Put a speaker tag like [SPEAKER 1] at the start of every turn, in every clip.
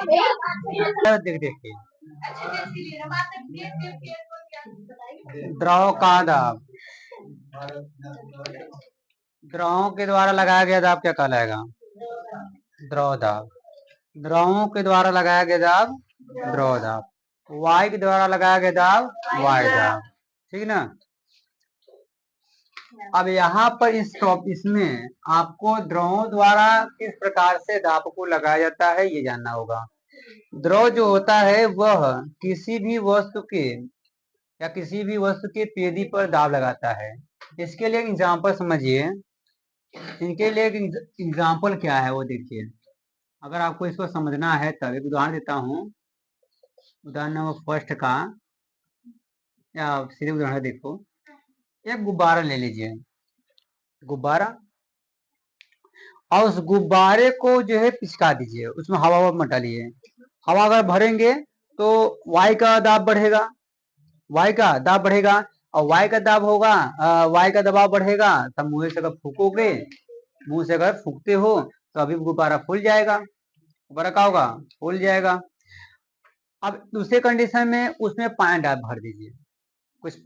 [SPEAKER 1] देख देख के द्रव का दाब, द्रवों के द्वारा लगाया गया दाब क्या कहलाएगा? द्रव दाब। द्रवों के द्वारा लगाया गया दाब द्रव दाब, वायु के द्वारा लगाया गया दाब वायु दाब। ठीक ना। अब यहाँ पर इसमें आपको द्रवों द्वारा किस प्रकार से दाब को लगाया जाता है ये जानना होगा। द्रव जो होता है वह किसी भी वस्तु के या किसी भी वस्तु के पेदी पर दाब लगाता है। इसके लिए एक एग्जाम्पल समझिए। इनके लिए एक एग्जाम्पल क्या है वो देखिए। अगर आपको इसको समझना है तब एक उदाहरण देता हूँ। उदाहरण नंबर फर्स्ट का या सीधे उदाहरण देखो। एक गुब्बारा ले लीजिए, गुब्बारा, और उस गुब्बारे को जो है पिचका दीजिए, उसमें हवा मत डालिए। हवा अगर भरेंगे तो वायु का दाब बढ़ेगा, वायु का दाब बढ़ेगा, और वायु का दाब होगा, वायु का दबाव बढ़ेगा, तब मुंह से अगर फूकोगे, मुंह से अगर फूकते हो तो अभी गुब्बारा फूल जाएगा, गुब्बारा क्या होगा? फूल जाएगा। अब दूसरे कंडीशन में उसमें पानी डाल भर दीजिए। कुछ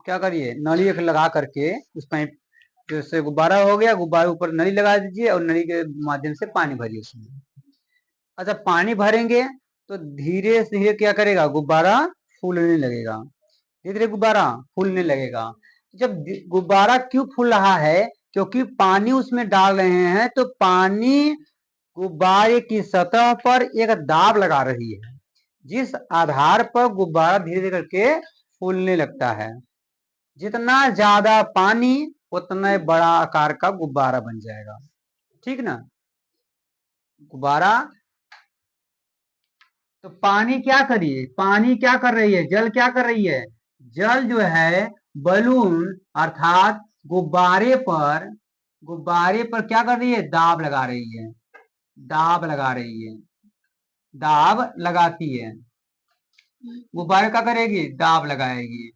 [SPEAKER 1] क्या करिए, नली लगा करके उस पाइप जैसे गुब्बारा हो गया, गुब्बारे ऊपर नली लगा दीजिए और नली के माध्यम से पानी भरिए उसमें। अच्छा, पानी भरेंगे तो धीरे से धीरे क्या करेगा, गुब्बारा फूलने लगेगा, धीरे धीरे गुब्बारा फूलने लगेगा। जब गुब्बारा क्यों फूल रहा है? क्योंकि पानी उसमें डाल रहे हैं, तो पानी गुब्बारे की सतह पर एक दाब लगा रही है, जिस आधार पर गुब्बारा धीरे धीरे करके फूलने लगता है। जितना ज्यादा पानी उतना बड़ा आकार का गुब्बारा बन जाएगा। ठीक ना। गुब्बारा, तो पानी क्या करिए, पानी क्या कर रही है, जल क्या कर रही है, जल जो है बलून अर्थात गुब्बारे पर क्या कर रही है, दाब लगा रही है, दाब लगा रही है, दाब लगाती है। गुब्बारे क्या करेगी, दाब लगाएगी,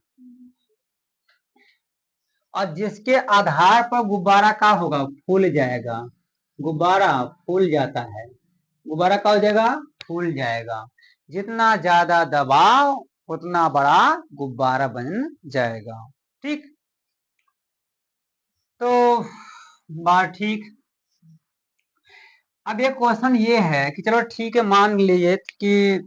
[SPEAKER 1] और जिसके आधार पर गुब्बारा का होगा, फूल जाएगा। गुब्बारा फूल जाता है, गुब्बारा क्या हो जाएगा, फूल जाएगा। जितना ज्यादा दबाव उतना बड़ा गुब्बारा बन जाएगा। ठीक, तो बात ठीक। अब एक क्वेश्चन ये है कि चलो ठीक है, मान लीजिए कि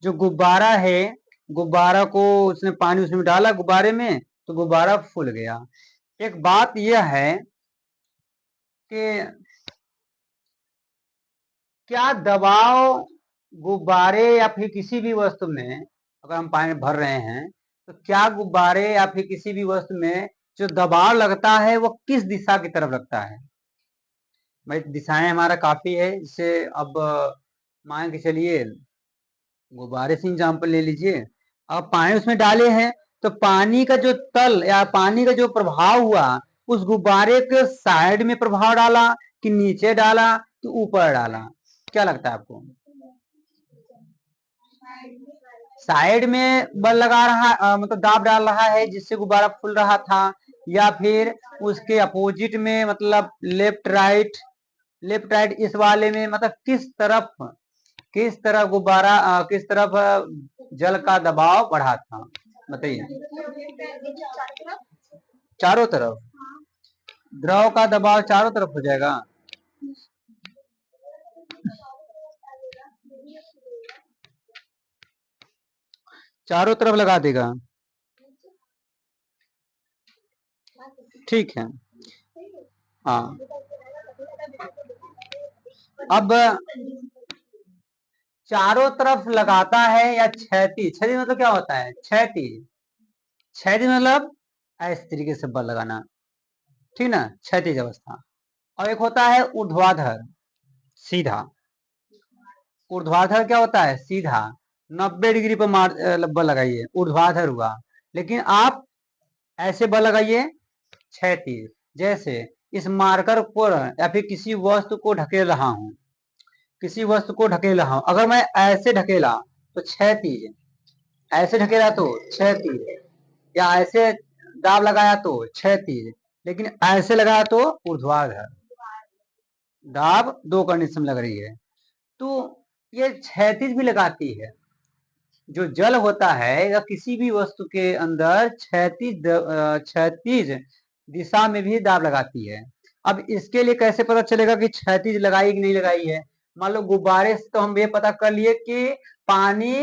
[SPEAKER 1] जो गुब्बारा है, गुब्बारा को उसने पानी उसमें डाला गुब्बारे में, तो गुब्बारा फूल गया। एक बात यह है कि क्या दबाव गुब्बारे या फिर किसी भी वस्तु में, अगर हम पानी भर रहे हैं, तो क्या गुब्बारे या फिर किसी भी वस्तु में जो दबाव लगता है वो किस दिशा की तरफ लगता है? भाई दिशाएं हमारा काफी है। जैसे अब मान के चलिए, गुब्बारे से एग्जाम्पल ले लीजिए। अब पानी उसमें डाले हैं, तो पानी का जो तल या पानी का जो प्रभाव हुआ, उस गुब्बारे के साइड में प्रभाव डाला कि नीचे डाला कि ऊपर डाला? क्या लगता है आपको? साइड में बल लगा रहा, मतलब दाब डाल रहा है जिससे गुब्बारा फूल रहा था, या फिर उसके अपोजिट में, मतलब लेफ्ट राइट, लेफ्ट राइट इस वाले में, मतलब किस तरफ गुब्बारा, किस तरफ जल का दबाव बढ़ा था? बताइए। चारों तरफ द्रव का दबाव चारों तरफ हो जाएगा। चारों तरफ लगा देगा। ठीक है। हाँ, अब चारों तरफ लगाता है या क्षैतिज? क्षैतिज मतलब क्या होता है, क्षैतिज, क्षैतिज मतलब इस तरीके से बल लगाना, ठीक ना, क्षैतिज अवस्था। और एक होता है ऊर्ध्वाधर, सीधा। ऊर्ध्वाधर क्या होता है, सीधा, 90 डिग्री पर मार बल लगाइए, ऊर्ध्वाधर हुआ। लेकिन आप ऐसे बल लगाइए क्षैतिज, जैसे इस मार्कर को या फिर किसी वस्तु को ढकेल रहा हूं, किसी वस्तु को ढकेल रहा हूं, अगर मैं ऐसे ढकेला तो क्षैतिज, ऐसे ढकेला तो क्षैतिज, या ऐसे दाब लगाया तो क्षैतिज, लेकिन ऐसे लगाया तो ऊर्ध्वाधर। दाब दो कंडीशन लग रही है। तो ये क्षैतिज भी लगाती है। जो जल होता है या किसी भी वस्तु के अंदर क्षैतिज दिशा में भी दाब लगाती है। अब इसके लिए कैसे पता चलेगा कि क्षैतिज लगाई कि नहीं लगाई है? मान लो गुब्बारे से तो हम ये पता कर लिए कि पानी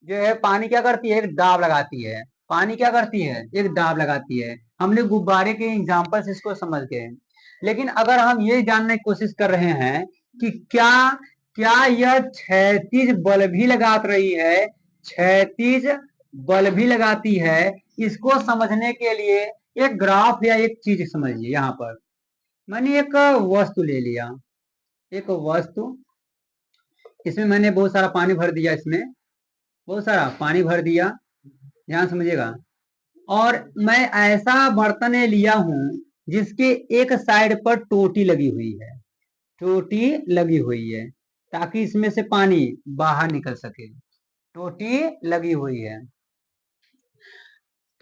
[SPEAKER 1] जो है, पानी क्या करती है? एक दाब लगाती है। पानी क्या करती है? एक दाब लगाती है। हमने गुब्बारे के एग्जाम्पल से इसको समझ गए। लेकिन अगर हम ये जानने की कोशिश कर रहे हैं कि क्या क्या यह क्षैतिज बल भी लगा रही है, क्षैतिज बल भी लगाती है, इसको समझने के लिए एक ग्राफ या एक चीज समझिए। यहाँ पर मैंने एक वस्तु ले लिया, एक वस्तु, इसमें मैंने बहुत सारा पानी भर दिया, इसमें बहुत सारा पानी भर दिया, ध्यान समझिएगा। और मैं ऐसा बर्तन लिया हूं जिसके एक साइड पर टोटी लगी हुई है, टोटी लगी हुई है, ताकि इसमें से पानी बाहर निकल सके। टोटी लगी हुई है।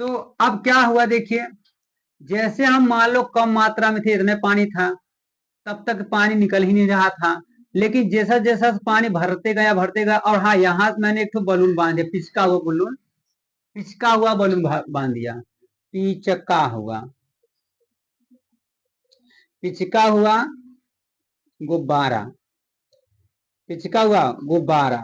[SPEAKER 1] तो अब क्या हुआ देखिए, जैसे हम मान लो कम मात्रा में थे, इतने पानी था, तब तक पानी निकल ही नहीं रहा था। लेकिन जैसा जैसा पानी भरते गया, और हाँ, यहाँ मैंने एक तो बलून बांध दिया, पिचका हुआ बलून, पिचका हुआ बलून बांध दिया, पिचका हुआ, पिचका हुआ गुब्बारा, पिचका हुआ गुब्बारा।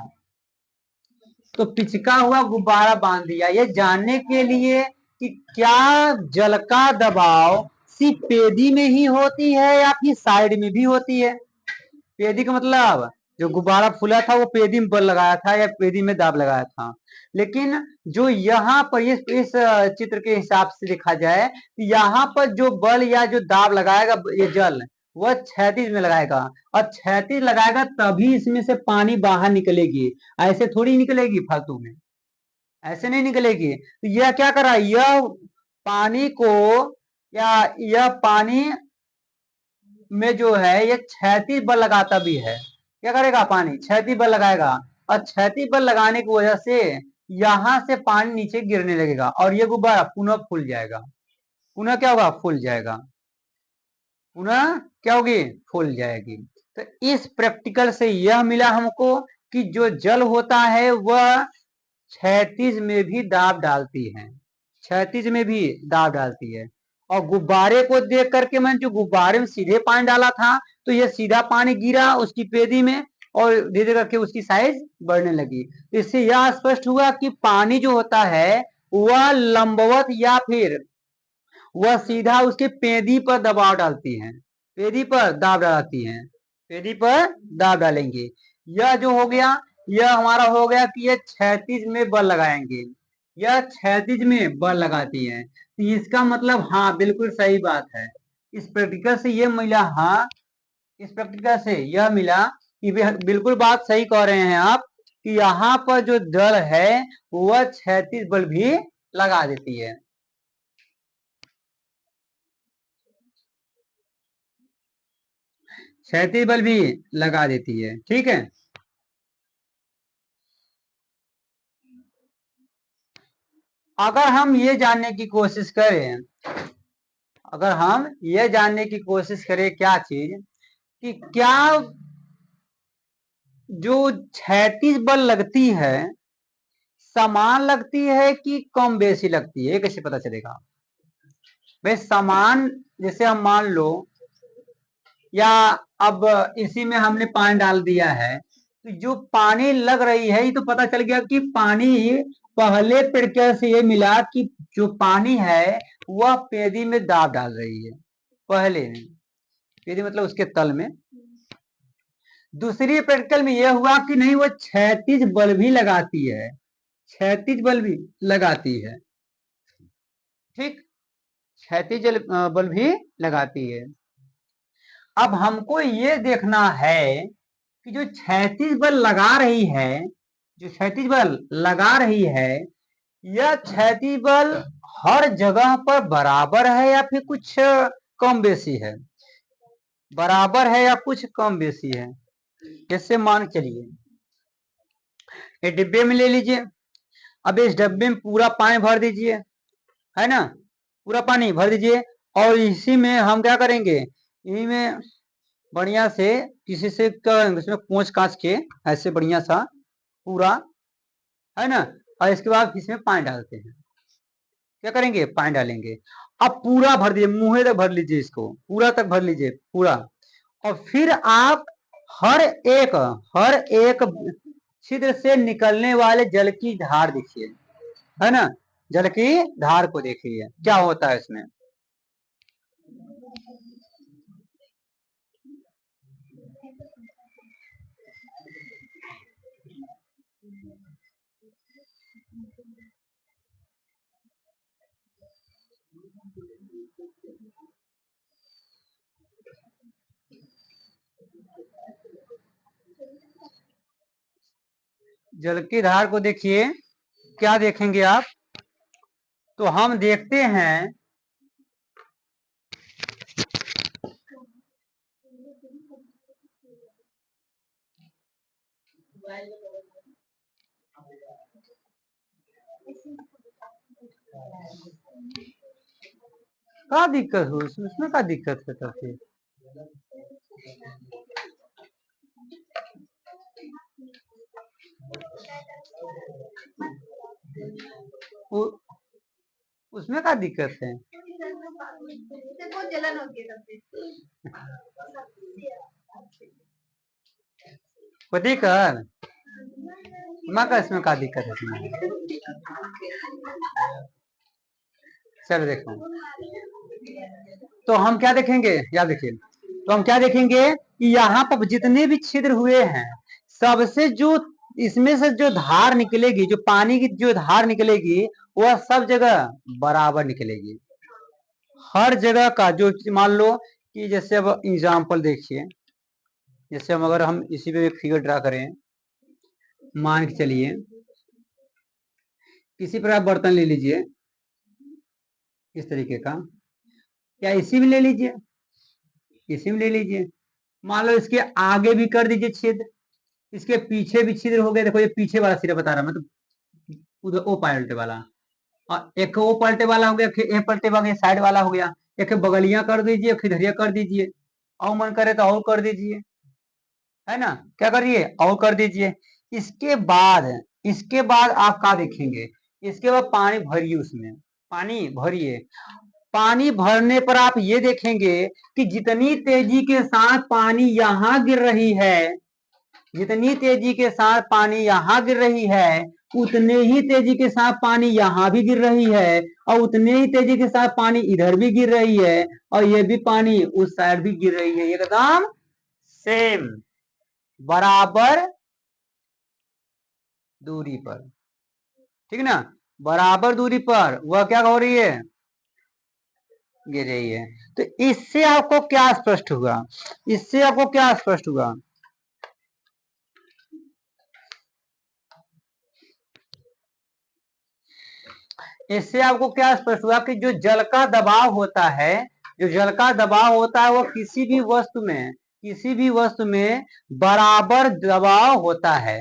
[SPEAKER 1] तो पिचका हुआ गुब्बारा बांध दिया, ये जानने के लिए कि क्या जल का दबाव सिर्फ पेदी में ही होती है या फिर साइड में भी होती है। पेदी का मतलब जो गुब्बारा फूला था वो पेदी में बल लगाया था या पेदी में दाब लगाया था। लेकिन जो यहाँ पर इस चित्र के हिसाब से देखा जाए, यहाँ पर जो बल या जो दाब लगाएगा ये जल, वह क्षैतिज में लगाएगा, और क्षैतिज लगाएगा तभी इसमें से पानी बाहर निकलेगी। ऐसे थोड़ी निकलेगी फालतू में, ऐसे नहीं निकलेगी। तो यह क्या कर रहा है, यह पानी को, या यह पानी में जो है ये क्षैतिज बल लगाता भी है। क्या करेगा? पानी क्षैतिज बल लगाएगा, और क्षैतिज बल लगाने की वजह से यहां से पानी नीचे गिरने लगेगा, और ये गुब्बारा पुनः फूल जाएगा। पुनः क्या होगा? फूल जाएगा। पुनः क्या होगी? फूल जाएगी। तो इस प्रैक्टिकल से यह मिला हमको कि जो जल होता है वह क्षैतिज में भी दाब डालती है, क्षैतिज में भी दाब डालती है। और गुब्बारे को देख करके मैंने जो गुब्बारे में सीधे पानी डाला था, तो यह सीधा पानी गिरा उसकी पेदी में, और धीरे धीरे करके उसकी साइज बढ़ने लगी। इससे यह स्पष्ट हुआ कि पानी जो होता है वह लंबवत या फिर वह सीधा उसके पेदी पर दबाव डालती है, पेदी पर दाब डालती है, पेदी पर दाब डालेंगे। यह जो हो गया, यह हमारा हो गया कि यह क्षैतिज में बल लगाएंगे, यह क्षैतिज में बल लगाती है। तो इसका मतलब हाँ, बिल्कुल सही बात है। इस प्रैक्टिकल से यह मिला, हाँ, इस प्रैक्टिकल से यह मिला कि बिल्कुल बात सही कह रहे हैं आप, कि यहाँ पर जो जल है वह क्षैतिज बल भी लगा देती है। क्षैतिज बल भी लगा देती है। ठीक है। अगर हम ये जानने की कोशिश करें, अगर हम ये जानने की कोशिश करें क्या चीज, कि क्या जो क्षैतिज बल लगती है समान लगती है कि कम बेसी लगती है, ये कैसे पता चलेगा? भाई समान, जैसे हम मान लो, या अब इसी में हमने पानी डाल दिया है, तो जो पानी लग रही है ये तो पता चल गया कि पानी, पहले प्रक्रिया से ये मिला कि जो पानी है वह पेदी में दाब डाल रही है, पहले में, पेदी मतलब उसके तल में। दूसरी प्रैक्टिकल में यह हुआ कि नहीं, वह क्षैतिज बल भी लगाती है, क्षैतिज बल भी लगाती है। ठीक, क्षैतिज बल भी लगाती है। अब हमको ये देखना है कि जो क्षैतिज बल लगा रही है, जो क्षैतिज बल लगा रही है, यह क्षैतिज बल हर जगह पर बराबर है या फिर कुछ कम बेसी है, बराबर है या कुछ कम बेसी है। जैसे मान चलिए ये डिब्बे में ले लीजिए, अब इस डब्बे में पूरा पानी भर दीजिए, है ना, पूरा पानी भर दीजिए, और इसी में हम क्या करेंगे, इसी में बढ़िया से किसी से इसमें पोंछ काछ के ऐसे बढ़िया सा पूरा, है ना। और इसके बाद इसमें पानी डालते हैं। क्या करेंगे, पानी डालेंगे। अब पूरा भर दीजिए, मुंह तक भर लीजिए, इसको पूरा तक भर लीजिए पूरा। और फिर आप हर एक हर एक छिद्र से निकलने वाले जल की धार देखिए, है ना। जल की धार को देखिए क्या होता है इसमें। जल की धार को देखिए, क्या देखेंगे आप, तो हम देखते हैं क्या दिक्कत हो उसमें क्या दिक्कत है तो फिर उसमें क्या दिक्कत है। जलन होती है कर माँ का, इसमें क्या दिक्कत है तुम्हें। चलो देखो, तो हम क्या देखेंगे, याद देखिए, तो हम क्या देखेंगे कि यहाँ पर जितने भी छिद्र हुए हैं, सबसे जो इसमें से जो धार निकलेगी, जो पानी की जो धार निकलेगी, वह सब जगह बराबर निकलेगी। हर जगह का जो, मान लो कि जैसे अब एग्जाम्पल देखिए, जैसे हम अगर हम इसी पे एक फिगर ड्रा करें, मान के चलिए किसी पर आप बर्तन ले लीजिए इस तरीके का, या इसी में ले लीजिए, इसी में ले लीजिए। मान लो इसके आगे भी कर दीजिए छेद, इसके पीछे भी छिद्र हो गए। देखो ये पीछे वाला सिरा बता रहा मैं तो, उधर ओ पलटे वाला, और एक वो पलटे वाला हो गया, फिर ए पलटे वाला साइड वाला हो गया। एक बगलियां कर दीजिए, फिर धरिया कर दीजिए, और मन करे तो और कर दीजिए, है ना। क्या करिए, और कर दीजिए। इसके बाद इसके बाद आप क्या देखेंगे, इसके बाद पानी भरिए, उसमें पानी भरिए। पानी भरने पर आप ये देखेंगे कि जितनी तेजी के साथ पानी यहां गिर रही है, जितनी तेजी के साथ पानी यहां गिर रही है, उतने ही तेजी के साथ पानी यहां भी गिर रही है, और उतने ही तेजी के साथ पानी इधर भी गिर रही है, और ये भी पानी उस साइड भी गिर रही है, एकदम सेम बराबर दूरी पर, ठीक ना। बराबर दूरी पर वह क्या हो रही है, गिर रही है। तो इससे आपको क्या स्पष्ट हुआ, इससे आपको क्या स्पष्ट हुआ, इससे आपको क्या स्पष्ट हुआ कि जो जल का दबाव होता है, जो जल का दबाव होता है, वो किसी भी वस्तु में, किसी भी वस्तु में बराबर दबाव होता है,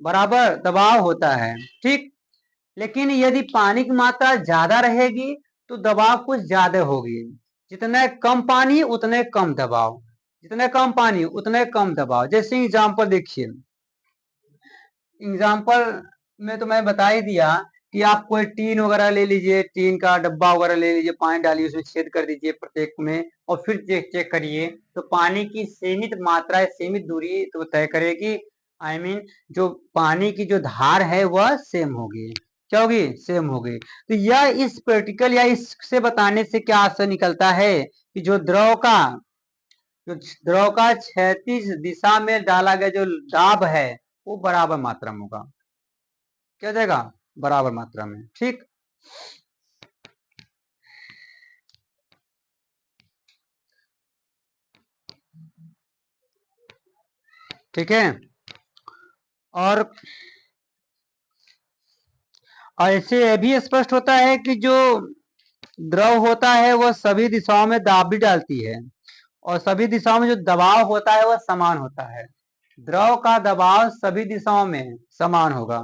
[SPEAKER 1] बराबर दबाव होता है, ठीक। लेकिन यदि पानी की मात्रा ज्यादा रहेगी तो दबाव कुछ ज्यादा होगी। जितने कम पानी उतने कम दबाव, जितने कम पानी उतने कम दबाव। जैसे एग्जाम्पल देखिए, एग्जाम्पल में तो मैं बता ही दिया कि आप कोई टीन वगैरह ले लीजिए, टीन का डब्बा वगैरह ले लीजिए, पानी डालिए, उसमें छेद कर दीजिए प्रत्येक में, और फिर चेक चेक करिए, तो पानी की सीमित मात्रा, सीमित दूरी तो तय करेगी। आई मीन जो पानी की जो धार है वह सेम होगी। क्या होगी, सेम होगी। तो यह इस प्रैक्टिकल या इससे बताने से क्या आशय निकलता है कि जो द्रव का क्षैतिज दिशा में डाला गया जो दाब है, वो बराबर मात्रा में होगा। क्या हो जाएगा, बराबर मात्रा में, ठीक। ठीक है। और ऐसे यह भी स्पष्ट होता है कि जो द्रव होता है वह सभी दिशाओं में दाब भी डालती है, और सभी दिशाओं में जो दबाव होता है वह समान होता है। द्रव का दबाव सभी दिशाओं में समान होगा,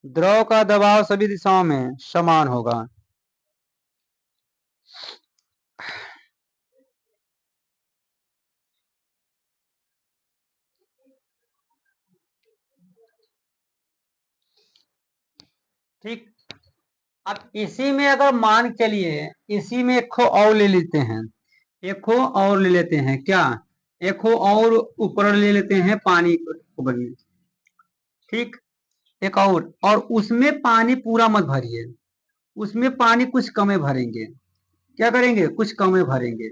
[SPEAKER 1] द्रव का दबाव सभी दिशाओं में समान होगा। ठीक। अब इसी में अगर मान चलिए, इसी में एक खो और ले लेते हैं, एक खो और ले लेते हैं, क्या एक खो और ऊपर ले लेते हैं पानी ऊपर में, ठीक। एक और उसमें पानी पूरा मत भरिए, उसमें पानी कुछ कम भरेंगे, क्या करेंगे, कुछ कम भरेंगे।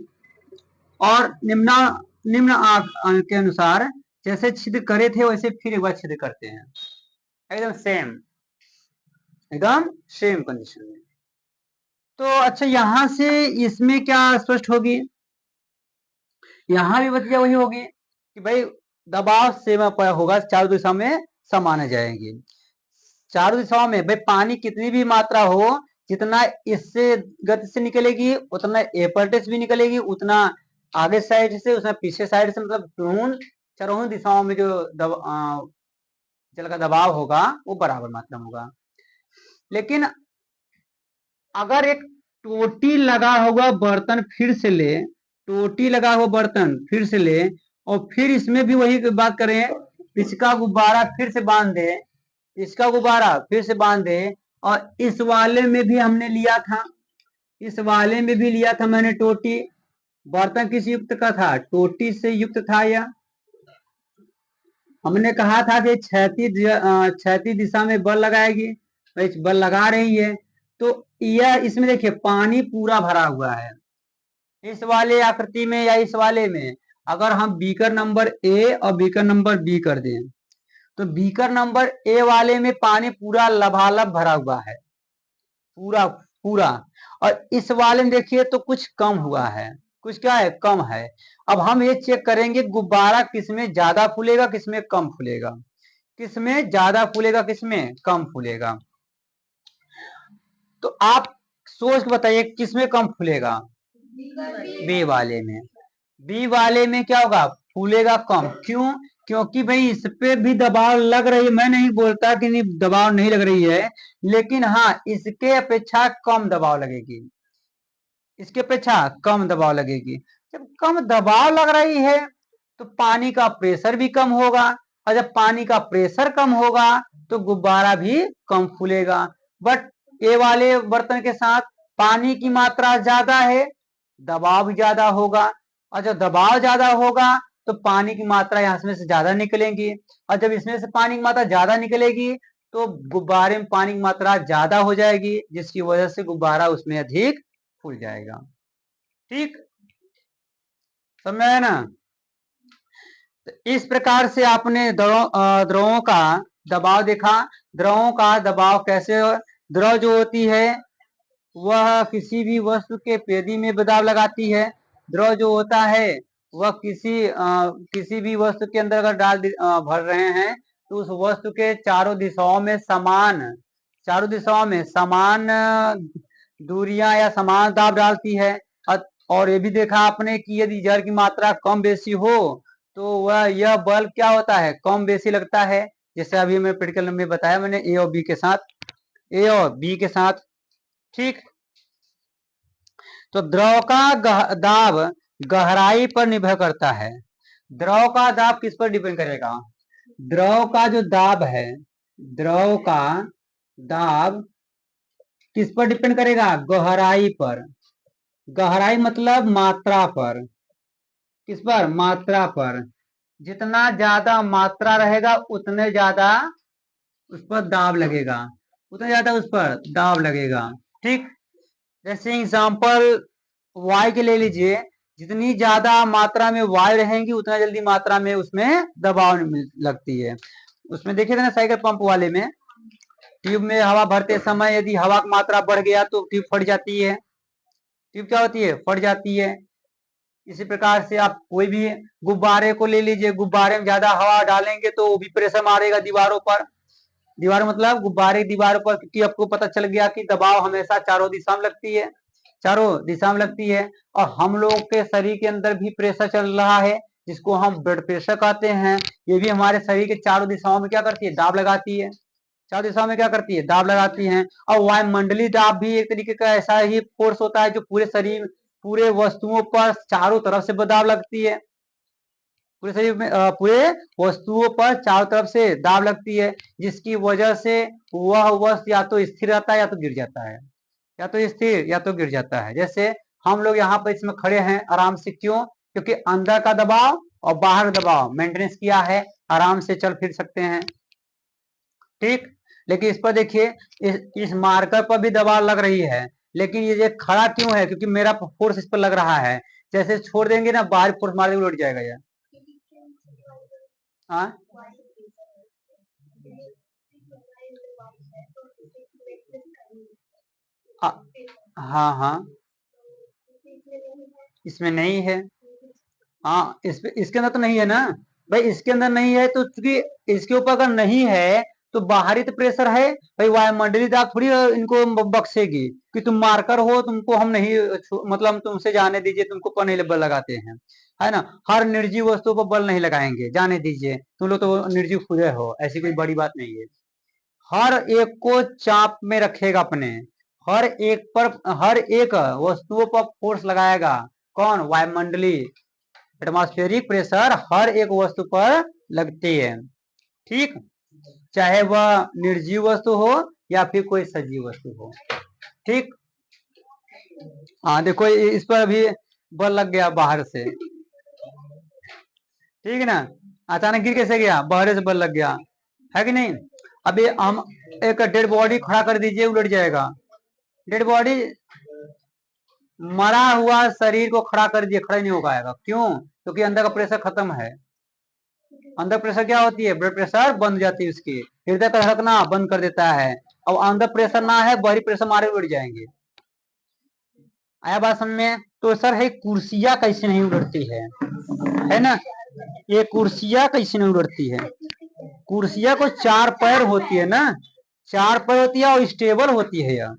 [SPEAKER 1] और निम्न आंक के अनुसार जैसे छिद्र करे थे वैसे फिर एक बार छिद्र करते हैं, एकदम सेम, एकदम सेम कंडीशन में। तो अच्छा, यहां से इसमें क्या स्पष्ट होगी, यहां भी बतिया वही होगी कि भाई दबाव सेम होगा, चारों दिशा में समान जाएंगे, चारों दिशाओं में भाई पानी कितनी भी मात्रा हो, जितना इससे गति से निकलेगी उतना एपर्टेस भी निकलेगी, उतना आगे साइड से उतना पीछे साइड से, मतलब चारों दिशाओं में जो जल का दबाव होगा वो बराबर मात्रा में होगा। लेकिन अगर एक टोटी लगा हुआ बर्तन फिर से ले, टोटी लगा हुआ बर्तन फिर से ले, और फिर इसमें भी वही बात करें, इसका गुब्बारा फिर से बांध दे, इसका गुब्बारा फिर से बांध दे, और इस वाले में भी हमने लिया था, इस वाले में भी लिया था मैंने टोटी, बर्तन किस युक्त का था, टोटी से युक्त था। या हमने कहा था कि क्षैतिज दिशा में बल लगाएगी, बल लगा रही है। तो यह इसमें देखिए पानी पूरा भरा हुआ है, इस वाले आकृति में या इस वाले में अगर हम बीकर नंबर ए और बीकर नंबर बी कर दें, तो बीकर नंबर ए वाले में पानी पूरा लबालब भरा हुआ है, पूरा पूरा, और इस वाले में देखिए तो कुछ कम हुआ है, कुछ क्या है, कम है। अब हम ये चेक करेंगे गुब्बारा किसमें ज्यादा फूलेगा किसमें कम फूलेगा, किसमें ज्यादा फूलेगा किसमें कम फूलेगा। तो आप सोच के बताइए किसमें कम फूलेगा, बी वाले में, बी वाले में क्या होगा, फूलेगा कम। क्यों, क्योंकि भाई इस पे भी दबाव लग रही है, मैं नहीं बोलता कि नहीं दबाव नहीं लग रही है, लेकिन हाँ इसके अपेक्षा कम दबाव लगेगी, इसके अपेक्षा कम दबाव लगेगी। जब कम दबाव लग रही है तो पानी का प्रेशर भी कम होगा, और जब पानी का प्रेशर कम होगा तो गुब्बारा भी कम फूलेगा। बट ये वाले बर्तन के साथ पानी की मात्रा ज्यादा है, दबाव भी ज्यादा होगा, और जब दबाव ज्यादा होगा तो पानी की मात्रा यहाँ से ज्यादा निकलेगी, और जब इसमें से पानी की मात्रा ज्यादा निकलेगी तो गुब्बारे में पानी की मात्रा ज्यादा हो जाएगी, जिसकी वजह से गुब्बारा उसमें अधिक फूल जाएगा। ठीक, समझ आया ना। तो इस प्रकार से आपने द्रवों का दबाव देखा, द्रवों का दबाव कैसे, द्रव जो होती है वह किसी भी वस्तु के पेदी में दबाव लगाती है, द्रव जो होता है वह किसी भी वस्तु के अंदर अगर भर रहे हैं तो उस वस्तु के चारों दिशाओं में समान दूरियां या समान दाब डालती है। और ये भी देखा आपने कि यदि जल की मात्रा कम बेसी हो तो वह यह बल क्या होता है, कम बेसी लगता है, जैसे अभी मैं प्रैक्टिकल में बताया मैंने ए और बी के साथ, ए और बी के साथ। ठीक, तो द्रव का दाब गहराई पर निर्भर करता है, द्रव का दाब किस पर डिपेंड करेगा, द्रव का जो दाब है, द्रव का दाब किस पर डिपेंड करेगा, गहराई पर, गहराई मतलब मात्रा पर, किस पर, मात्रा पर, जितना ज्यादा मात्रा रहेगा उतने ज्यादा उस पर दाब लगेगा, उतना ज्यादा उस पर दाब लगेगा। ठीक, जैसे एग्जांपल वायु के ले लीजिए, जितनी ज्यादा मात्रा में वायु रहेंगी उतना जल्दी मात्रा में उसमें दबाव लगती है। उसमें देखिए ना साइकिल पंप वाले में ट्यूब में हवा भरते समय यदि हवा की मात्रा बढ़ गया तो ट्यूब फट जाती है, ट्यूब क्या होती है, फट जाती है। इसी प्रकार से आप कोई भी गुब्बारे को ले लीजिए, गुब्बारे में ज्यादा हवा डालेंगे तो वो भी प्रेशर मारेगा दीवारों पर, दीवार मतलब गुब्बारे की दीवार पर, क्योंकि आपको पता चल गया कि दबाव हमेशा चारों दिशा में लगती है, चारों दिशा में लगती है। और हम लोग के शरीर के अंदर भी प्रेशर चल रहा है जिसको हम ब्लड प्रेशर कहते हैं, ये भी हमारे शरीर के चारों दिशाओं में क्या करती है, दाब लगाती है, चारों दिशाओं में क्या करती है, दाब लगाती है। और वायुमंडलीय दाब भी एक तरीके का ऐसा ही फोर्स होता है जो पूरे शरीर, पूरे वस्तुओं पर चारों तरफ से दाब लगती है। पूरे शरीर में पूरे वस्तुओं पर चारों तरफ से दाब लगती है, जिसकी वजह से वह वस्तु या तो स्थिर रहता है या तो गिर जाता है, या तो स्थिर या तो गिर जाता है। जैसे हम लोग यहाँ पर इसमें खड़े हैं आराम से, क्यों? क्योंकि अंदर का दबाव और बाहर का दबाव मेंटेनेंस किया है, आराम से चल फिर सकते हैं। ठीक, लेकिन इस पर देखिए, इस मार्कर पर भी दबाव लग रही है, लेकिन ये खड़ा क्यों है? क्योंकि मेरा फोर्स इस पर लग रहा है। जैसे छोड़ देंगे ना, बाहर फोर्स मार देंगे, उलट जाएगा यार। हाँ हाँ हाँ, इसमें नहीं है। हाँ, इसके अंदर तो नहीं है ना भाई, इसके अंदर नहीं है तो, चूंकि इसके ऊपर अगर नहीं है तो बाहरी तो प्रेशर है भाई, वायुमंडलीय दाब थोड़ी इनको बख्शेगी कि तुम मार्कर हो, तुमको हम नहीं मतलब हम तुमसे जाने दीजिए, तुमको पर नहीं बल लगाते हैं, है ना। हर निर्जीव वस्तु पर बल नहीं लगाएंगे, जाने दीजिए, तुम लोग तो निर्जीव खुद हो, ऐसी कोई बड़ी बात नहीं है। हर एक को चाप में रखेगा अपने, हर एक पर, हर एक वस्तुओं पर फोर्स लगाएगा। कौन? वायुमंडलीय, एटमॉस्फेरिक प्रेशर हर एक वस्तु पर लगती है। ठीक, चाहे वह निर्जीव वस्तु हो या फिर कोई सजीव वस्तु हो। ठीक, हाँ देखो इस पर अभी बल लग गया बाहर से, ठीक है ना। अचानक गिर कैसे गया? बाहर से बल लग गया, है कि नहीं। अभी हम एक डेड बॉडी खड़ा कर दीजिए, उलट जाएगा। डेड बॉडी, मरा हुआ शरीर को खड़ा कर दिए, खड़ा ही नहीं हो पाएगा। क्यों? क्योंकि अंदर का प्रेशर खत्म है। अंदर प्रेशर क्या होती है? ब्लड प्रेशर बंद हो जाती है उसकी, हृदय का धड़कना बंद कर देता है। अब अंदर प्रेशर ना है, बाहरी प्रेशर मारे उड़ जाएंगे। आया बात समझ में? तो सर है, कुर्सियां कैसे नहीं उड़ती है ना। ये कुर्सियां कैसे नहीं उड़ती है? कुर्सियां को चार पैर होती है ना, चार पैर होती है और स्टेबल होती है। यह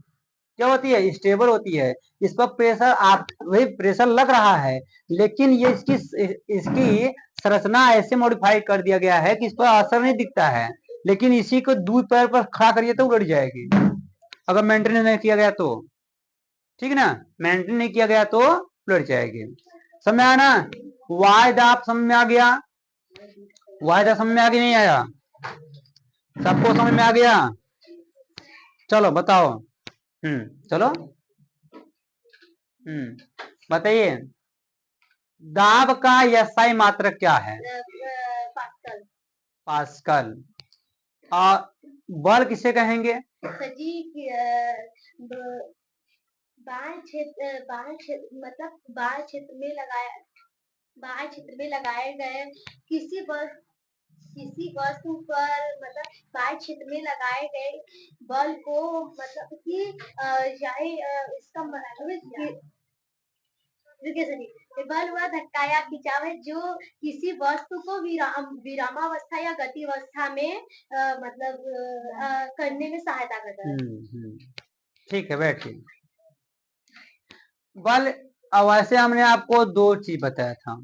[SPEAKER 1] क्या होती है? स्टेबल होती है। इस पर प्रेशर वही प्रेशर लग रहा है, लेकिन ये इसकी संरचना ऐसे मॉडिफाई कर दिया गया है कि इस पर असर नहीं दिखता है, लेकिन इसी को दूर पैर पर खड़ा करिए तो उलट जाएगी, अगर मेंटेन नहीं किया गया तो। ठीक है ना, मेंटेन नहीं किया गया तो उलट जाएगी। समझ में आया ना? वायदाब समझ में आ गया? वायदा समझ में आ गया नहीं आया? सबको समझ में आ गया? चलो बताओ। चलो बताइए, दाब का एसआई मात्रक क्या है? पास्कल। पास्कल। बल किसे कहेंगे? मतलब बाह्य क्षेत्र में लगाया, बाह्य क्षेत्र में लगाए गए किसी वस्तु पर, मतलब बाह्य क्षेत्र में लगाए गए बल को, मतलब कि चाहे इसका मतलब बल वह धक्का या खिंचाव है जो किसी वस्तु को विरामावस्था या गतिवस्था में मतलब करने में सहायता करता है। ठीक है, बैठिए। बल, वैसे हमने आपको दो चीज बताया था,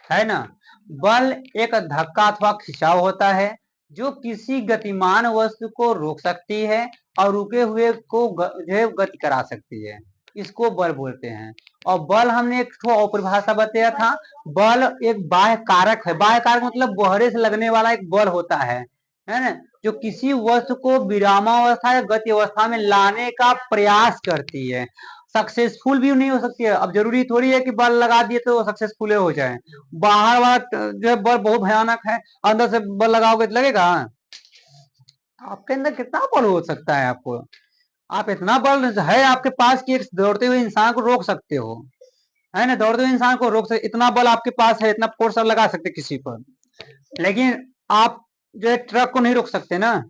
[SPEAKER 1] है ना। बल एक धक्का अथवा खिंचाव होता है जो किसी गतिमान वस्तु को रोक सकती है और रुके हुए को जो है गति करा सकती है, इसको बल बोलते हैं। और बल हमने एक और परिभाषा बताया था, बल एक बाह्य कारक है। बाह्य कारक मतलब बाहर से लगने वाला एक बल होता है ना, जो किसी वस्तु को विरामावस्था या गति अवस्था में लाने का प्रयास करती है। सक्सेसफुल भी नहीं हो सकती है। अब जरूरी थोड़ी है कि बल लगा दिए तो सक्सेसफुल हो जाए। बाहर वाला जो है बल बहुत भयानक है, अंदर से बल लगाओगे तो लगेगा? आपके अंदर कितना बल हो सकता है? आपको, आप इतना बल है आपके पास कि एक दौड़ते हुए इंसान को रोक सकते हो, है ना। दौड़ते हुए इंसान को रोक सकते, इतना बल आपके पास है, इतना फोर्स लगा सकते किसी पर। लेकिन आप जो है ट्रक को नहीं रोक सकते ना,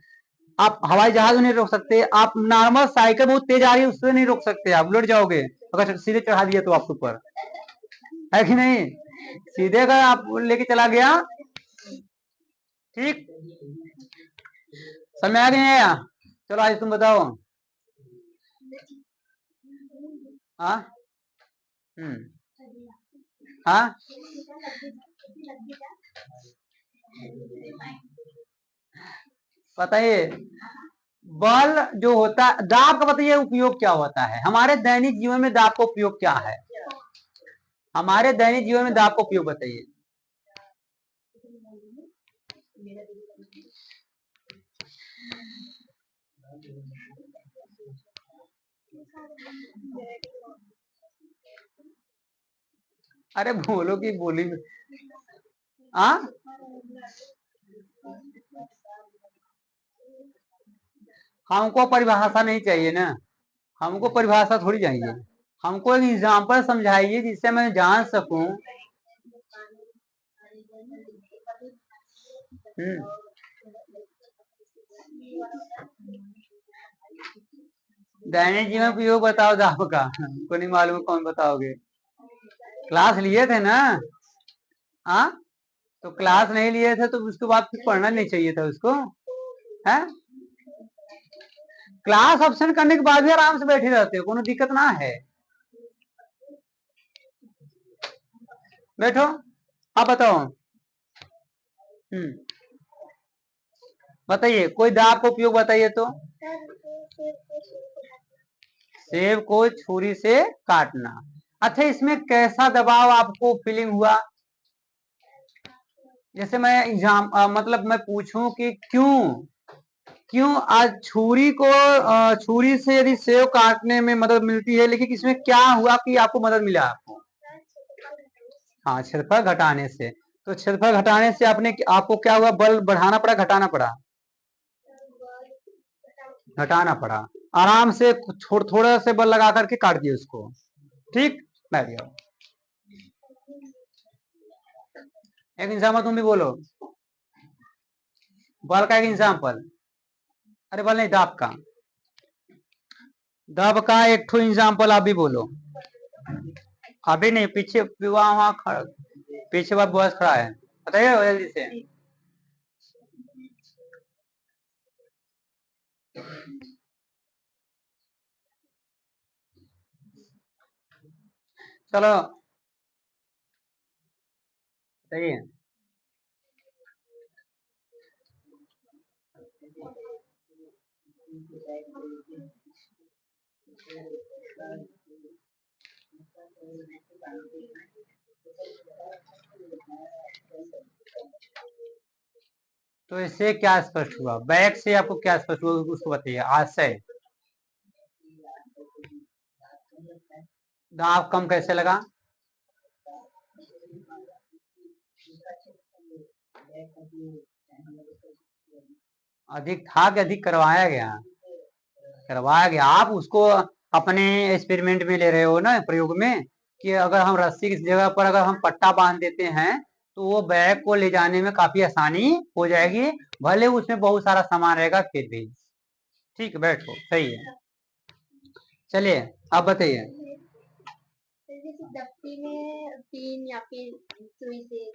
[SPEAKER 1] आप हवाई जहाज नहीं रोक सकते, आप नॉर्मल साइकिल बहुत तेज आ रही है उससे नहीं रोक सकते, आप उलट जाओगे अगर सीधे चढ़ा दिया तो आपके ऊपर, है कि नहीं। सीधे अगर आप लेके चला गया, ठीक, समझ आ गया? चलो आज तुम बताओ। हाँ हाँ, बताइए। बल जो होता है, दाब का बताइए उपयोग क्या होता है हमारे दैनिक जीवन में? दाब का उपयोग क्या है हमारे दैनिक जीवन में? दाब का उपयोग बताइए। अरे बोलो कि बोली। हाँ, हमको परिभाषा नहीं चाहिए ना, हमको परिभाषा थोड़ी चाहिए। हमको एक एग्जाम्पल समझाइए जिससे मैं जान सकूं। हम्म, दैनिक जीवन उपयोग बताओ तो आपका को नहीं मालूम, कौन बताओगे? क्लास लिए थे ना? हाँ, तो क्लास नहीं लिए थे तो उसके बाद फिर पढ़ना नहीं चाहिए था उसको, है? क्लास ऑप्शन करने के बाद भी आराम से बैठे रहते हो, कोनो दिक्कत ना है। बैठो, आप बताओ। बताइए, कोई दाब का उपयोग बताइए तो। सेब को छुरी से काटना। अच्छा, इसमें कैसा दबाव आपको फीलिंग हुआ? जैसे मैं एग्जाम मतलब मैं पूछूं कि क्यों क्यों आज छुरी को छुरी से यदि सेब काटने में मदद मिलती है, लेकिन इसमें क्या हुआ कि आपको मदद मिला आपको? हाँ, क्षेत्रफल घटाने से। तो क्षेत्रफल घटाने से आपको क्या हुआ? बल बढ़ाना पड़ा, घटाना पड़ा? घटाना पड़ा। आराम से थोड़ा से बल लगा करके काट दिए उसको। ठीक, बैठ जाओ। एक एग्जाम्पल तुम भी बोलो, बल का एक एग्जाम्पल। अरे बल नहीं, दाब का। दाब का एक ठो एग्जाम्पल आप भी बोलो। अभी नहीं, पीछे वहां पीछे वह बॉस खड़ा है, बताइए जल्दी से। चलो बताइए। तो इससे क्या स्पष्ट हुआ? बैक से आपको क्या स्पष्ट हुआ उसको बताइए। आशय, दाब कम कैसे लगा? अधिक था कि अधिक करवाया गया? करवाया गया। आप उसको अपने एक्सपेरिमेंट में ले रहे हो ना, प्रयोग में, कि अगर हम रस्सी की जगह पर अगर हम पट्टा बांध देते हैं तो वो बैग को ले जाने में काफी आसानी हो जाएगी, भले उसमें बहुत सारा सामान रहेगा फिर भी। ठीक है, बैठो, सही है। चलिए, आप बताइए। में पिन या फिर सुई से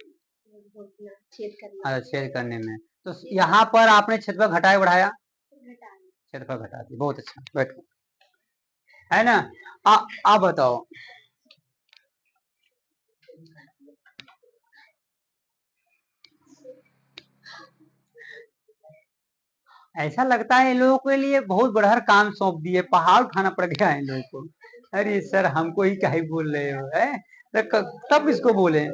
[SPEAKER 1] छेद करने में, तो यहाँ पर आपने क्षेत्रफल घटाया बढ़ाया? क्षेत्रफल घटा दी, बहुत अच्छा, बैठो। है ना? आप बताओ। ऐसा लगता है इन लोगों के लिए बहुत बड़ा काम सौंप दिए, पहाड़ उठाना पड़ गया है इन लोगों को। अरे सर, हमको ही क्या ही बोल रहे हो, है? तो तब इसको बोले।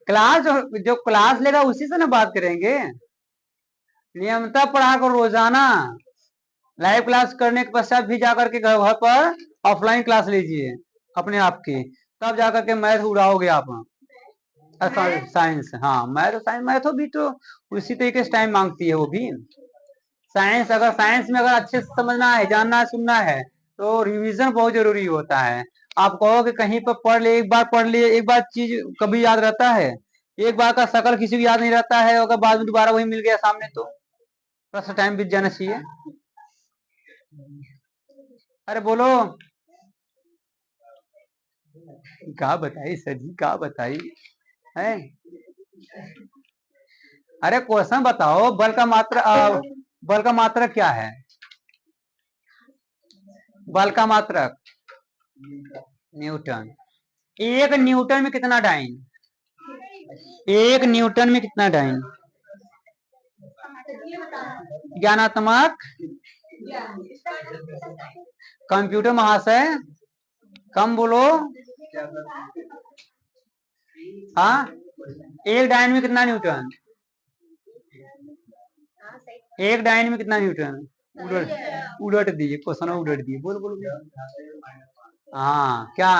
[SPEAKER 1] क्लास जो क्लास लेगा उसी से ना बात करेंगे। नियमतः पढ़ा करो रोजाना। लाइव क्लास करने के पश्चात भी जाकर के घर पर ऑफलाइन क्लास लीजिए अपने आप की, तब जाकर के मैथ उड़ाओगे आप। साइंस, हाँ, मैथ भी तो उसी तरीके से टाइम मांगती है वो भी। साइंस, अगर साइंस में अगर अच्छे से समझना है, जानना है, सुनना है, तो रिवीजन बहुत जरूरी होता है। आप कहो कि कहीं पर पढ़ ले, एक बार पढ़ लिए, एक बार चीज कभी याद रहता है? एक बार का शकल किसी को याद नहीं रहता है, अगर बाद में दोबारा वही मिल गया सामने तो थोड़ा सा टाइम बीत जाना चाहिए। अरे बोलो, क्या बताई सर जी, क्या बताई है? अरे क्वेश्चन बताओ, बल का मात्रक क्या है? बल का मात्रक न्यूटन। एक न्यूटन में कितना डाइन? एक न्यूटन में कितना डाइन? ज्ञानात्मक कंप्यूटर महाशय, कम बोलो। हाँ, एक डाइन में कितना न्यूटन? एक डाइन में कितना न्यूटन? उलट उलट दिए, क्वेश्चन उलट दिए। बोल बोल बोल। हाँ क्या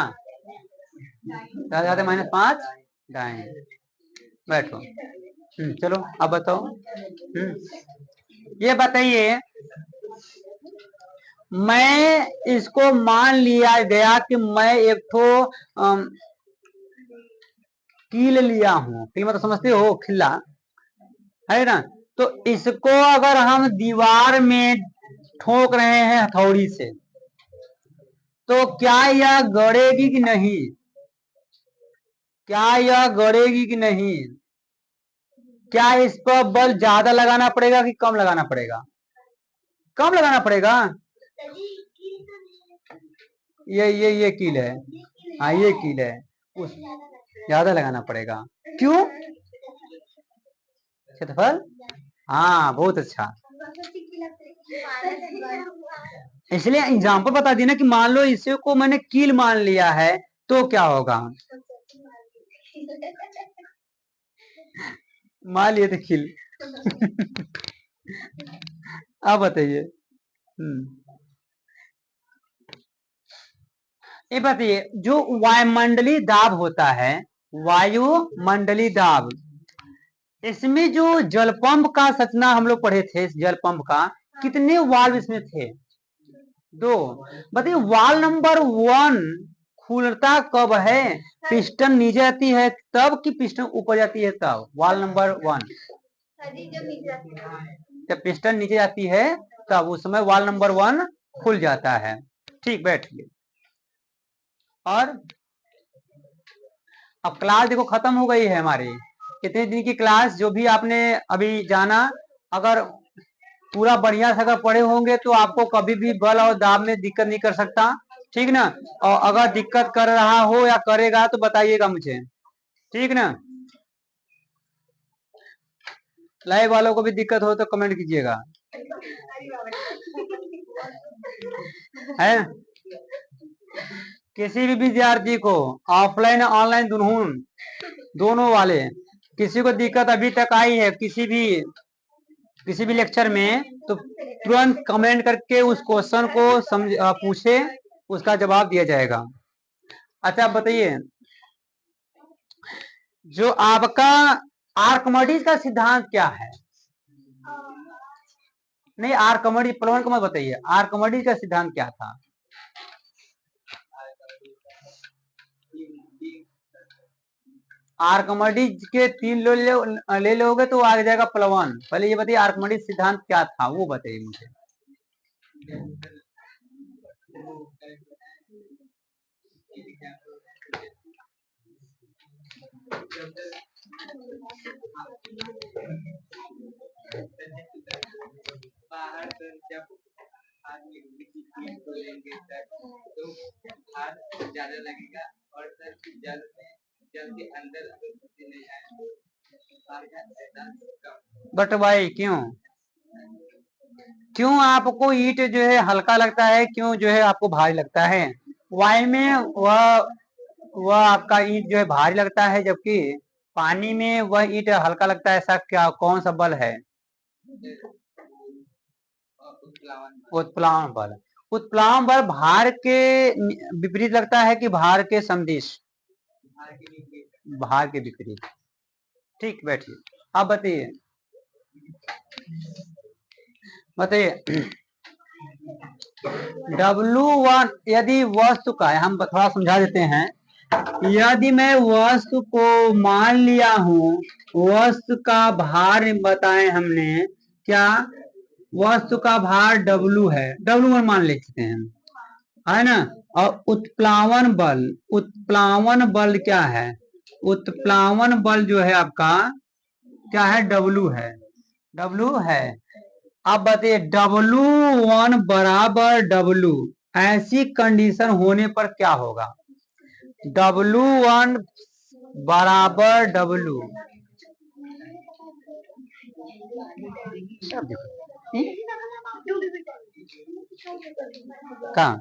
[SPEAKER 1] ज्यादा ज्यादा -5 दाएं। बैठो। चलो अब बताओ। ये बताइए, मैं इसको मान लिया गया कि मैं एक ठो कील लिया हूँ। कील मतलब समझते हो, खिल्ला है ना। तो इसको अगर हम दीवार में ठोक रहे हैं हथौड़ी से, तो क्या यह गड़ेगी कि नहीं? क्या यह गड़ेगी कि नहीं? क्या इस पर बल ज्यादा लगाना पड़ेगा कि कम लगाना पड़ेगा? कम लगाना पड़ेगा। ये कील है। हाँ ये कील है, उस ज्यादा लगाना पड़ेगा। क्यों? क्षेत्रफल। हाँ बहुत अच्छा। इसलिए एग्जाम्पल बता दी ना कि मान लो इसे को मैंने कील मान लिया है तो क्या होगा। मान लिए थे कील। अब बताइए। ये बताइए, जो वायुमंडलीय दाब होता है, वायुमंडलीय दाब, इसमें जो जल पंप का संरचना हम लोग पढ़े थे, इस जल पंप का कितने वाल्व इसमें थे? 2। बताइए वाल्व नंबर 1 खुलता कब है? पिस्टन नीचे आती है तब कि पिस्टन ऊपर जाती है तब? वाल्व नंबर 1 जब पिस्टन नीचे जाती है तब उस समय वाल्व नंबर 1 खुल जाता है। ठीक, बैठिए। और अब क्लास देखो खत्म हो गई है हमारी। कितने दिन की क्लास जो भी आपने अभी जाना, अगर पूरा बढ़िया से अगर पढ़े होंगे तो आपको कभी भी बल और दाब में दिक्कत नहीं कर सकता। ठीक ना। और अगर दिक्कत कर रहा हो या करेगा तो बताइएगा मुझे। ठीक ना। लाइव वालों को भी दिक्कत हो तो कमेंट कीजिएगा। है किसी भी विद्यार्थी को ऑफलाइन ऑनलाइन दोनों वाले किसी को दिक्कत अभी तक आई है किसी भी लेक्चर में, तो तुरंत कमेंट करके उस क्वेश्चन को पूछे, उसका जवाब दिया जाएगा। अच्छा आप बताइए, जो आपका आर्कमिडीज का सिद्धांत क्या है? नहीं आर्कमिडीज प्लवन को मत बताइए, आर्कमिडीज का सिद्धांत क्या था? आर्कमिडीज के 3 ले लोगे तो आ जाएगा प्लवन। पहले ये बताइए आर्कमिडीज सिद्धांत क्या था, वो बताइए मुझे। बाहर से जब आदमी को लेंगे तो भार ज्यादा लगेगा और जल के अंदर नहीं आएगा। बट भाई क्यों क्यों आपको ईंट जो है हल्का लगता है, क्यों जो है आपको भारी लगता है? वायु में वह आपका ईंट जो है भारी लगता है, जबकि पानी में वह ईंट हल्का लगता है। ऐसा क्या, कौन सा बल है? उत्प्लावन बल। उत्प्लावन बल भार के विपरीत लगता है कि भार के समदिश? भार के विपरीत। ठीक, बैठिए। अब बताइए W1 यदि वस्तु का, हम थोड़ा समझा देते हैं। यदि मैं वस्तु को मान लिया हूं, वस्तु का भार बताएं हमने क्या? वस्तु का भार W है, W1 मान लेते हैं, है ना। और उत्प्लावन बल क्या है? उत्प्लावन बल जो है आपका क्या है? W है। अब बताइए W1 बराबर W, ऐसी कंडीशन होने पर क्या होगा? W1 बराबर W। कहाँ?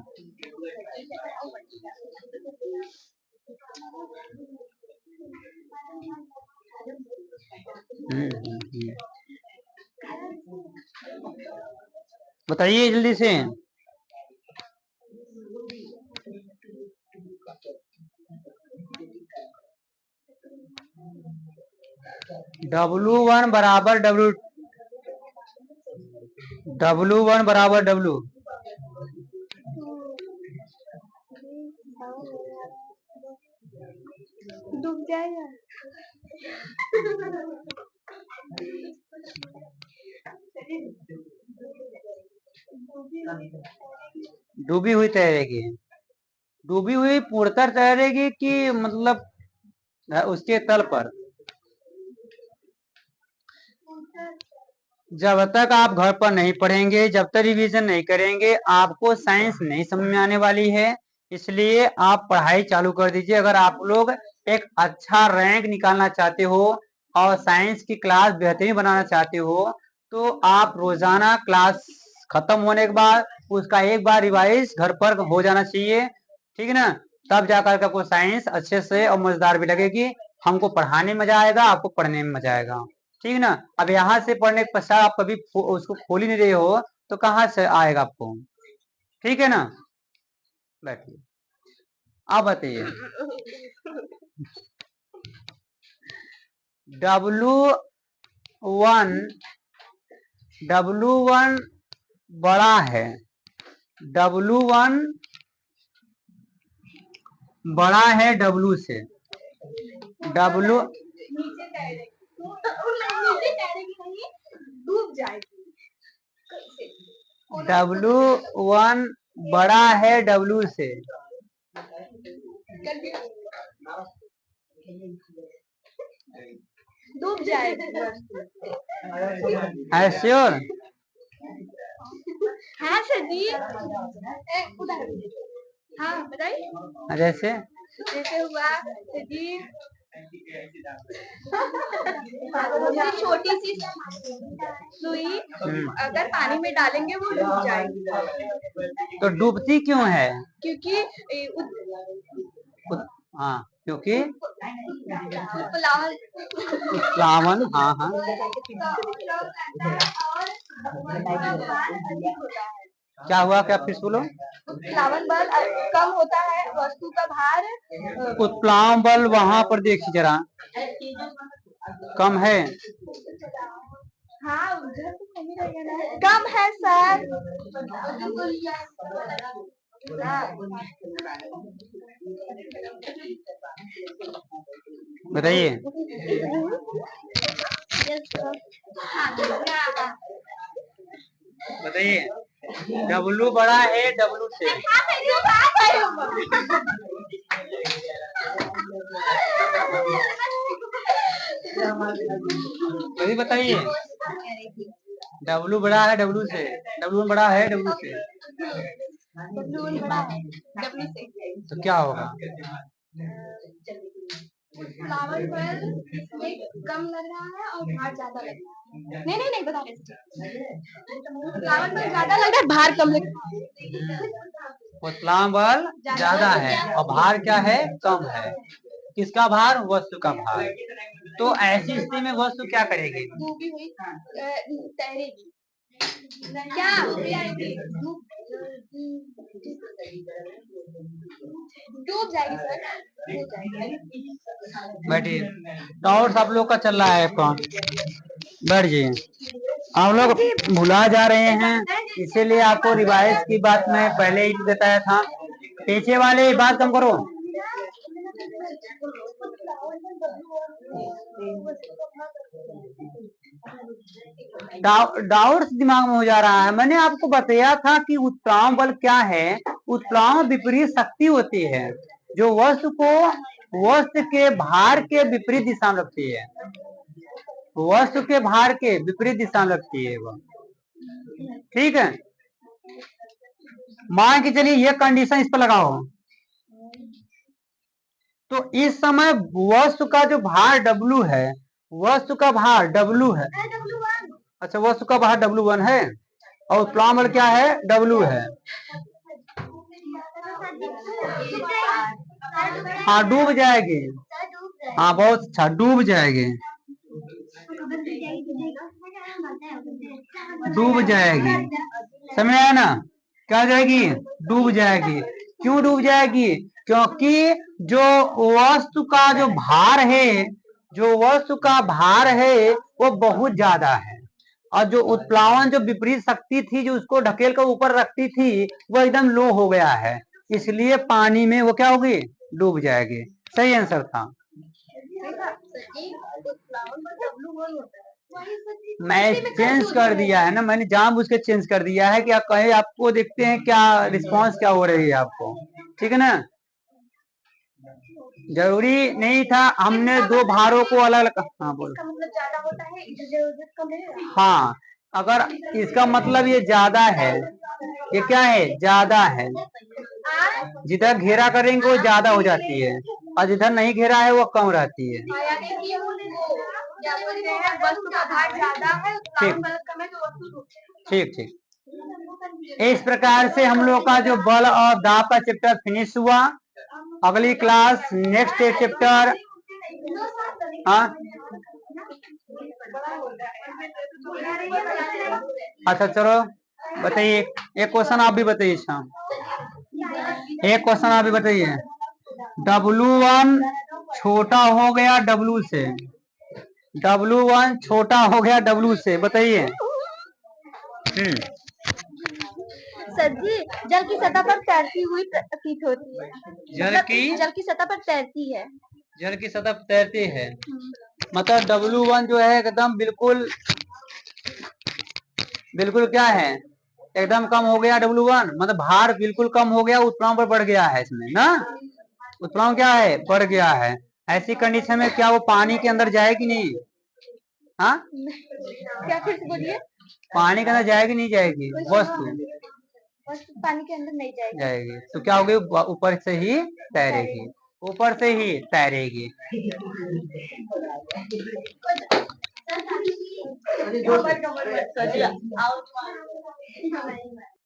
[SPEAKER 1] बताइए जल्दी से। W1 बराबर W1 बराबर W।
[SPEAKER 2] डूब जाएगा।
[SPEAKER 1] डूबी हुई तैरेगी। डूबी हुई पूर्णतः तैरेगी कि मतलब उसके तल पर। जब तक आप घर पर नहीं पढ़ेंगे, जब तक रिवीजन नहीं करेंगे, आपको साइंस नहीं समझ में आने वाली है। इसलिए आप पढ़ाई चालू कर दीजिए। अगर आप लोग एक अच्छा रैंक निकालना चाहते हो और साइंस की क्लास बेहतरीन बनाना चाहते हो, तो आप रोजाना क्लास खत्म होने के बाद उसका एक बार रिवाइज घर पर हो जाना चाहिए। ठीक है ना? तब जाकर आपको साइंस अच्छे से और मजेदार भी लगेगी। हमको पढ़ाने में मजा आएगा, आपको पढ़ने में मजा आएगा। ठीक है ना? अब यहाँ से पढ़ने के पश्चात आप कभी उसको खोल ही नहीं रहे हो तो कहाँ से आएगा आपको? ठीक है ना? बैठिए, आप बताइए। W1 W1 बड़ा है। W1 बड़ा है W से। W
[SPEAKER 2] डूब जाएगी।
[SPEAKER 1] W1 बड़ा है W से।
[SPEAKER 2] डूब जाएगी।
[SPEAKER 1] है श्योर?
[SPEAKER 2] हाँ सर जी। उधर। हाँ बताइए।
[SPEAKER 1] जैसे
[SPEAKER 2] जैसे हुआ सर जी, छोटी सी सुई अगर पानी में डालेंगे वो डूब जाएगी।
[SPEAKER 1] तो डूबती क्यों है?
[SPEAKER 2] क्योंकि
[SPEAKER 1] हाँ, क्योंकि
[SPEAKER 2] उत्प्लावन।
[SPEAKER 1] हाँ हाँ। क्या हुआ? क्या फिर बोलो?
[SPEAKER 2] उत्प्लावन बल कम होता है, वस्तु का भार।
[SPEAKER 1] उत्प्लावन बल वहां पर देखिए जरा, कम है।
[SPEAKER 2] हाँ उधर तो कम ही रहेगा ना। कम है सर।
[SPEAKER 1] बताइए। बताइए। W बड़ा है W से। वही बताइए। W बड़ा है W से। W1 बड़ा है W से। तो क्या होगा?
[SPEAKER 2] फ्लावर बल इसमें कम लग रहा है और भार ज्यादा लग रहा है। नहीं नहीं नहीं बता रहे। फ्लावर बल ज्यादा लग रहा है, भार कम लग रहा है।
[SPEAKER 1] उत्प्लावन बल ज्यादा है और भार क्या है? कम है। किसका भार? वस्तु का भार। तो ऐसी स्थिति में वस्तु क्या करेगी?
[SPEAKER 2] डूबी हुई तैरेगी। क्या डूब जाएगी सर।
[SPEAKER 1] बैठिए। डाउट आप लोग का चल रहा है कौन? बैठ जाइए। आप लोग भुला जा रहे हैं, इसीलिए आपको रिवाइज की बात मैं पहले ही बताया था। पीछे वाले बात कम करो। डाउट्स दिमाग में हो जा रहा है। मैंने आपको बताया था कि उत्प्लावन बल क्या है। उत्प्लावन विपरीत शक्ति होती है जो वस्तु को वस्तु के भार के विपरीत दिशा में रखती है। वस्तु के भार के विपरीत दिशा में रखती है वह। ठीक है? मान के चलिए ये कंडीशन इस पर लगाओ, तो इस समय वस्तु का जो भार W है, वस्तु का भार W है। अच्छा, वस्तु का भार W1 है और उत्प्लावन बल क्या है? W है। हाँ डूब जाएगी। हाँ बहुत अच्छा, डूब जाएगी। डूब जाएगी। समझ आया ना? क्या हो जाएगी? डूब जाएगी। क्यों डूब जाएगी? क्योंकि जो वस्तु का जो भार है, जो वस्तु का भार है वो बहुत ज्यादा है, और जो उत्प्लावन जो विपरीत शक्ति थी जो उसको ढकेल कर ऊपर रखती थी वो एकदम लो हो गया है, इसलिए पानी में वो क्या होगी? डूब जाएगी। सही आंसर था। मैं चेंज कर दिया है ना, मैंने जानबूझ के चेंज कर दिया है कि आप कहे आपको देखते हैं क्या रिस्पांस क्या हो रही है आपको, ठीक है ना? जरूरी नहीं था, हमने दो भारों को अलग अलग। हाँ बोलो।
[SPEAKER 2] मतलब ज्यादा होता है, इधर कम है।
[SPEAKER 1] हाँ, अगर इसका मतलब ये ज्यादा है, ये क्या है? ज्यादा है। जिधर घेरा करेंगे वो ज्यादा हो जाती है, और जिधर नहीं घेरा है वो कम रहती है।
[SPEAKER 2] यानी कि वो क्या बोलते हैं, वस्तु का भार ज्यादा है, उत्प्लावन बल कम है, तो वस्तु
[SPEAKER 1] ठीक ठीक। इस प्रकार से हम लोग का जो बल और दाब का चैप्टर फिनिश हुआ। अगली क्लास नेक्स्ट चैप्टर। हाँ अच्छा चलो बताइए, एक क्वेश्चन आप भी बताइए। शाम एक क्वेश्चन आप भी बताइए। W1 छोटा हो गया W से, W1 छोटा हो गया W से, बताइए।
[SPEAKER 2] सर जी, जल की सतह पर तैरती हुई प्रतीत होती है। जल की सतह पर तैरती है।
[SPEAKER 1] जल की सतह पर तैरती है, मतलब W1 जो है एकदम बिल्कुल बिल्कुल क्या है? एकदम कम हो गया W1, मतलब भार बिल्कुल कम हो गया, उत्प्लावन पर बढ़ गया है इसमें ना। उत्प्लावन क्या है? बढ़ गया है। ऐसी कंडीशन में क्या वो पानी के अंदर जाएगी नहीं? हाँ
[SPEAKER 2] क्या फिर से बोलिए?
[SPEAKER 1] पानी के अंदर जाएगी नहीं जाएगी? वस्तु
[SPEAKER 2] पानी के अंदर नहीं जाएगी।
[SPEAKER 1] जाएगी तो क्या होगी? ऊपर से ही तैरेगी, ऊपर से ही तैरेगी।